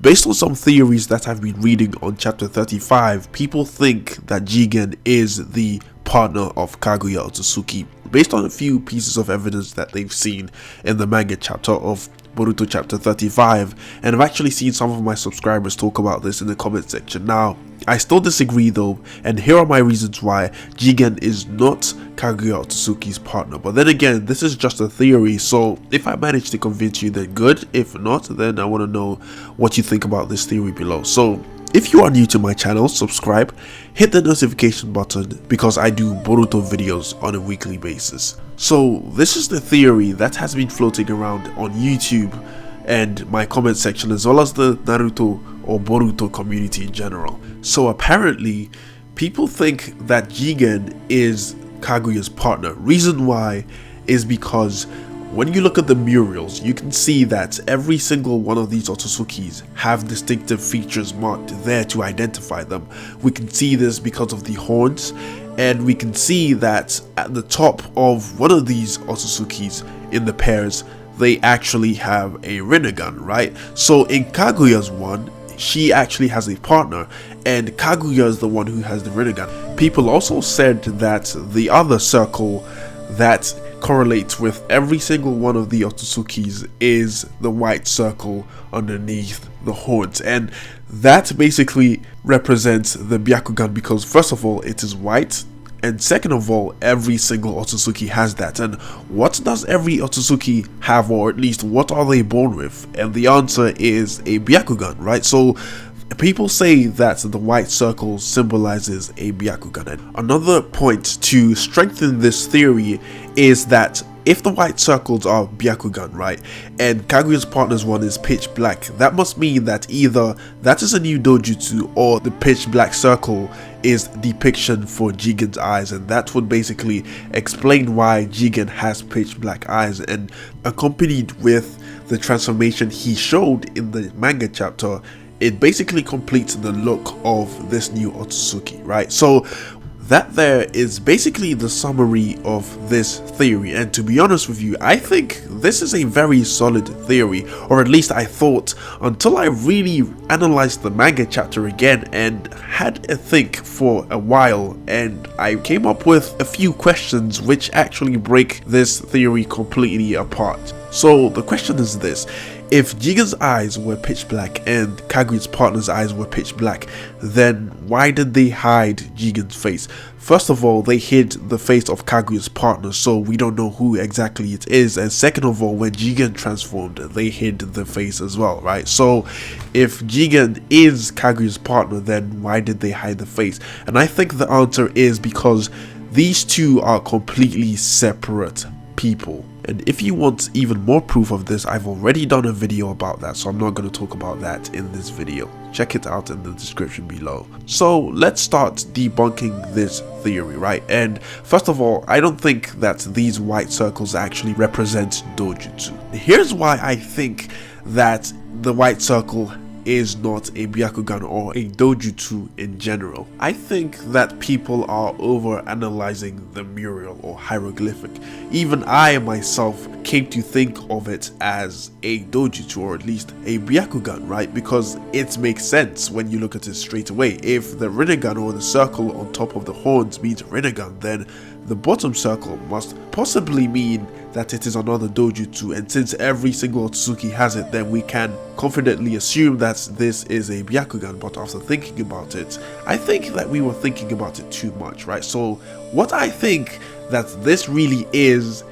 Based on some theories that I've been reading on chapter 35, people think that Jigen is the partner of Kaguya Otsutsuki, based on a few pieces of evidence that they've seen in the manga chapter of Boruto chapter 35, and I've actually seen some of my subscribers talk about this in the comment section. Now, I still disagree though, and here are my reasons why Jigen is not Kaguya Otsutsuki's partner. But then again, this is just a theory, so if I manage to convince you, then good. If not, then I want to know what you think about this theory below. So if you are new to my channel, subscribe, hit the notification button because I do Boruto videos on a weekly basis. So this is the theory that has been floating around on YouTube and my comment section, as well as the Naruto or Boruto community in general. So apparently people think that Jigen is Kaguya's partner. Reason why is because when you look at the murals, you can see that every single one of these Otsutsukis have distinctive features marked there to identify them. We can see this because of the horns, and we can see that at the top of one of these Otsutsukis in the pairs, they actually have a Rinnegan, right? So in Kaguya's one, she actually has a partner, and Kaguya is the one who has the Rinnegan. People also said that the other circle that correlates with every single one of the Otsutsuki's is the white circle underneath the horns, and that basically represents the byakugan because first of all it is white, and second of all every single Otsutsuki has that. And what does every Otsutsuki have, or at least what are they born with? And the answer is a byakugan, right? So people say that the white circle symbolizes a byakugan. And another point to strengthen this theory is that if the white circles are byakugan, right, and Kaguya's partner's one is pitch black, that must mean that either that is a new dojutsu or the pitch black circle is depiction for Jigen's eyes, and that would basically explain why Jigen has pitch black eyes. And accompanied with the transformation he showed in the manga chapter, it basically completes the look of this new Otsutsuki, right? So that there is basically the summary of this theory, and to be honest with you, I think this is a very solid theory, or at least I thought, until I really analyzed the manga chapter again and had a think for a while, and I came up with a few questions which actually break this theory completely apart. So the question is this: if Jigen's eyes were pitch black and Kaguya's partner's eyes were pitch black, then why did they hide Jigen's face? First of all, they hid the face of Kaguya's partner, so we don't know who exactly it is. And second of all, when Jigen transformed, they hid the face as well, right? So if Jigen is Kaguya's partner, then why did they hide the face? And I think the answer is because these two are completely separate people. And if you want even more proof of this, I've already done a video about that, so I'm not going to talk about that in this video. Check it out in the description below. So let's start debunking this theory, right? And first of all, I don't think that these white circles actually represent dojutsu. Here's why I think that the white circle is not a byakugan or a dojutsu in general. I think that people are over analyzing the mural or hieroglyphic. Even I myself came to think of it as a dojutsu, or at least a byakugan, right? Because it makes sense when you look at it straight away. If the Rinnegan or the circle on top of the horns means Rinnegan, then the bottom circle must possibly mean that it is another dojutsu, and since every single Otsutsuki has it, then we can confidently assume that this is a byakugan. But after thinking about it, I think that we were thinking about it too much, right? So what I think that this really is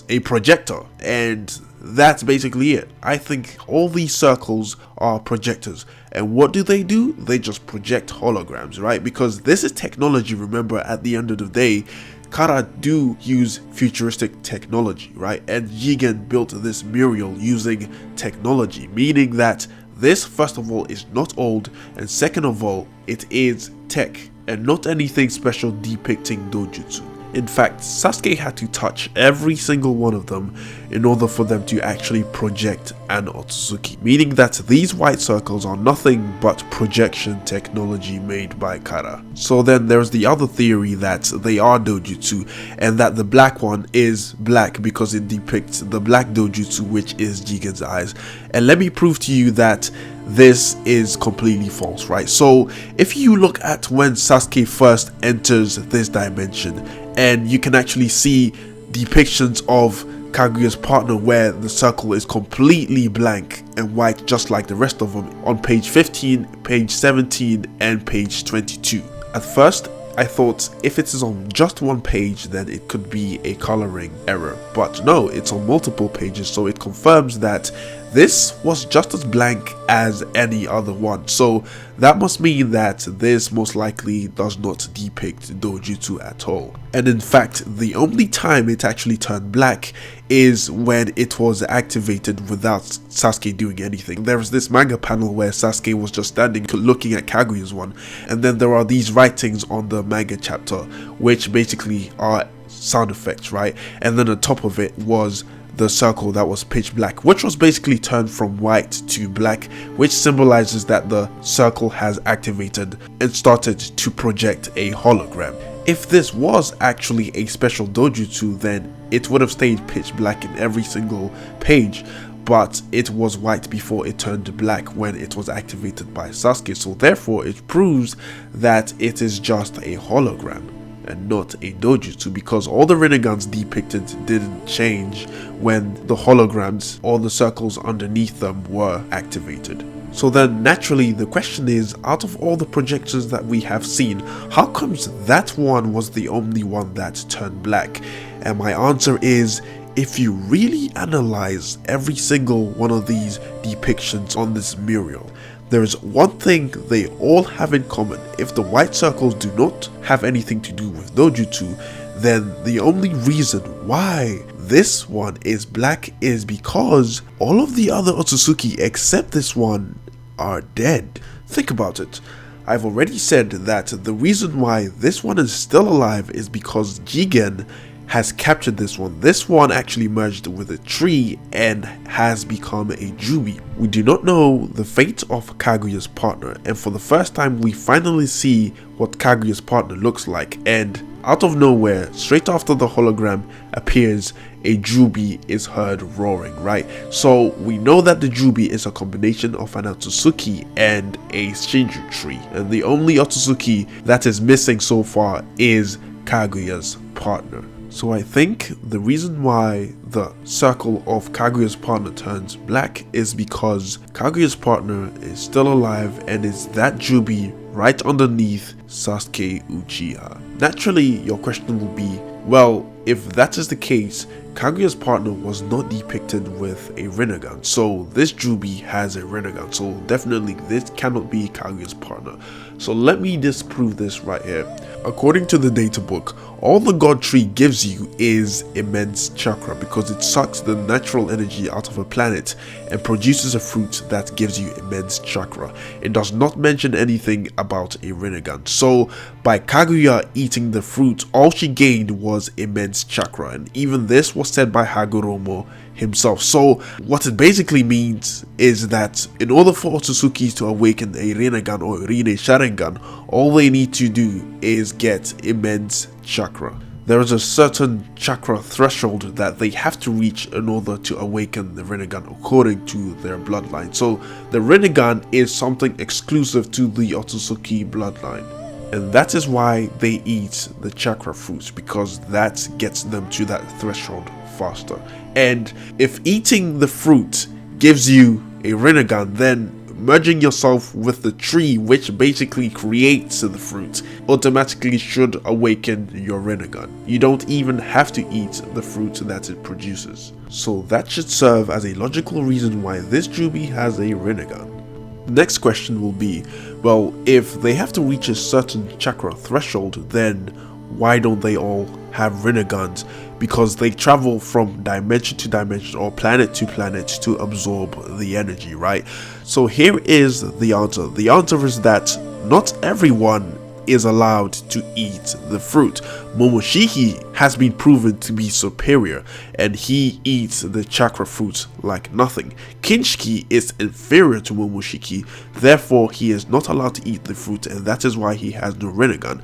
a projector, and that's basically it. I think all these circles are projectors, and what do? They just project holograms, right? Because this is technology. Remember, at the end of the day, Kara do use futuristic technology, right? And Jigen built this Murial using technology, meaning that this, first of all, is not old, and second of all, it is tech and not anything special depicting dojutsu. In fact, Sasuke had to touch every single one of them in order for them to actually project an Otsutsuki, meaning that these white circles are nothing but projection technology made by Kara. So then there's the other theory that they are Doujutsu, and that the black one is black because it depicts the black Doujutsu, which is Jigen's eyes. And let me prove to you that this is completely false, right? So if you look at when Sasuke first enters this dimension, and you can actually see depictions of Kaguya's partner where the circle is completely blank and white, just like the rest of them, on page 15, page 17 and page 22. At first I thought if it is on just one page then it could be a coloring error, but no, it's on multiple pages, so it confirms that this was just as blank as any other one. So that must mean that this most likely does not depict Doujutsu at all. And in fact, the only time it actually turned black is when it was activated without Sasuke doing anything. There is this manga panel where Sasuke was just standing looking at Kaguya's one, and then there are these writings on the manga chapter which basically are sound effects, right? And then on top of it was the circle that was pitch black, which was basically turned from white to black, which symbolizes that the circle has activated and started to project a hologram. If this was actually a special Doujutsu, then it would have stayed pitch black in every single page, but it was white before it turned black when it was activated by Sasuke, so therefore it proves that it is just a hologram and not a Doujutsu, because all the Rinegans depicted didn't change when the holograms or the circles underneath them were activated. So then naturally the question is, out of all the projections that we have seen, how comes that one was the only one that turned black? And my answer is, if you really analyze every single one of these depictions on this Murial, there is one thing they all have in common. If the white circles do not have anything to do with Doujutsu, then the only reason why this one is black is because all of the other Otsutsuki except this one are dead. Think about it. I've already said that the reason why this one is still alive is because Jigen has captured this one. This one actually merged with a tree and has become a Jubi. We do not know the fate of Kaguya's partner, and for the first time we finally see what Kaguya's partner looks like, and out of nowhere, straight after the hologram appears, a Jubi is heard roaring, right? So we know that the Jubi is a combination of an Otsutsuki and a Shinju tree, and the only Otsutsuki that is missing so far is Kaguya's partner. So I think the reason why the circle of Kaguya's partner turns black is because Kaguya's partner is still alive and is that Jubi right underneath Sasuke Uchiha. Naturally, your question will be, well, if that is the case, Kaguya's partner was not depicted with a Rinnegan, so this Jubi has a Rinnegan, so definitely this cannot be Kaguya's partner. So let me disprove this right here. According to the data book, all the god tree gives you is immense chakra because it sucks the natural energy out of a planet and produces a fruit that gives you immense chakra. It does not mention anything about a Rinnegan. So by Kaguya eating the fruit, all she gained was immense chakra, and even this was said by Hagoromo himself. So what it basically means is that in order for Otsutsuki to awaken a Rinnegan or Rine Sharingan, all they need to do is get immense chakra. There is a certain chakra threshold that they have to reach in order to awaken the Rinnegan according to their bloodline. So the Rinnegan is something exclusive to the Otsutsuki bloodline, and that is why they eat the chakra fruits, because that gets them to that threshold faster. And if eating the fruit gives you a Rinnegan, then merging yourself with the tree which basically creates the fruit automatically should awaken your Rinnegan. You don't even have to eat the fruit that it produces. So that should serve as a logical reason why this Jubi has a Rinnegan. The next question will be, well, if they have to reach a certain chakra threshold, then why don't they all have Rinnegans? Because they travel from dimension to dimension or planet to planet to absorb the energy, right? So here is the answer. The answer is that not everyone is allowed to eat the fruit. Momoshiki has been proven to be superior, and he eats the chakra fruit like nothing. Kinshiki is inferior to Momoshiki, therefore he is not allowed to eat the fruit, and that is why he has no Rinnegan.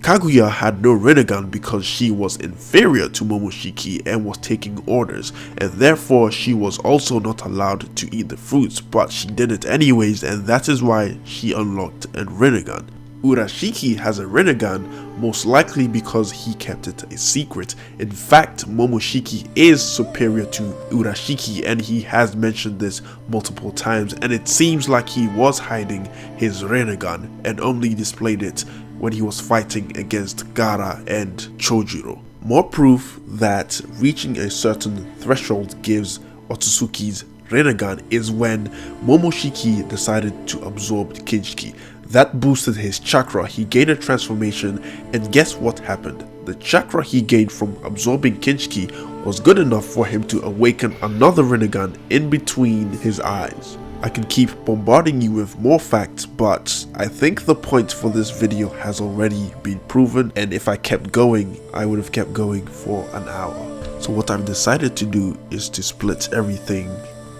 Kaguya had no Rinnegan because she was inferior to Momoshiki and was taking orders, and therefore she was also not allowed to eat the fruits, but she did it anyways, and that is why she unlocked a Rinnegan. Urashiki has a Rinnegan, most likely because he kept it a secret. In fact, Momoshiki is superior to Urashiki, and he has mentioned this multiple times, and it seems like he was hiding his Rinnegan and only displayed it when he was fighting against Gaara and Chojuro. More proof that reaching a certain threshold gives Otsutsuki's Rinnegan is when Momoshiki decided to absorb kinshiki. That boosted his chakra, he gained a transformation, and guess what happened? The chakra he gained from absorbing kinshiki was good enough for him to awaken another Rinnegan in between his eyes. I can keep bombarding you with more facts, but I think the point for this video has already been proven, and if I kept going, I would have kept going for an hour. So what I've decided to do is to split everything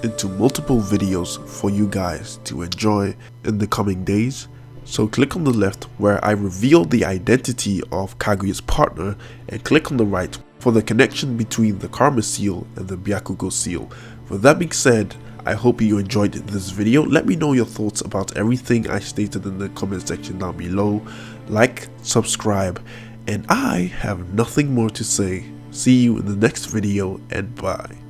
into multiple videos for you guys to enjoy in the coming days. So click on the left where I reveal the identity of Kaguya's partner, and click on the right for the connection between the Karma seal and the Byakugan seal. With that being said, I hope you enjoyed this video. Let me know your thoughts about everything I stated in the comment section down below. Like, subscribe, and I have nothing more to say. See you in the next video, and bye.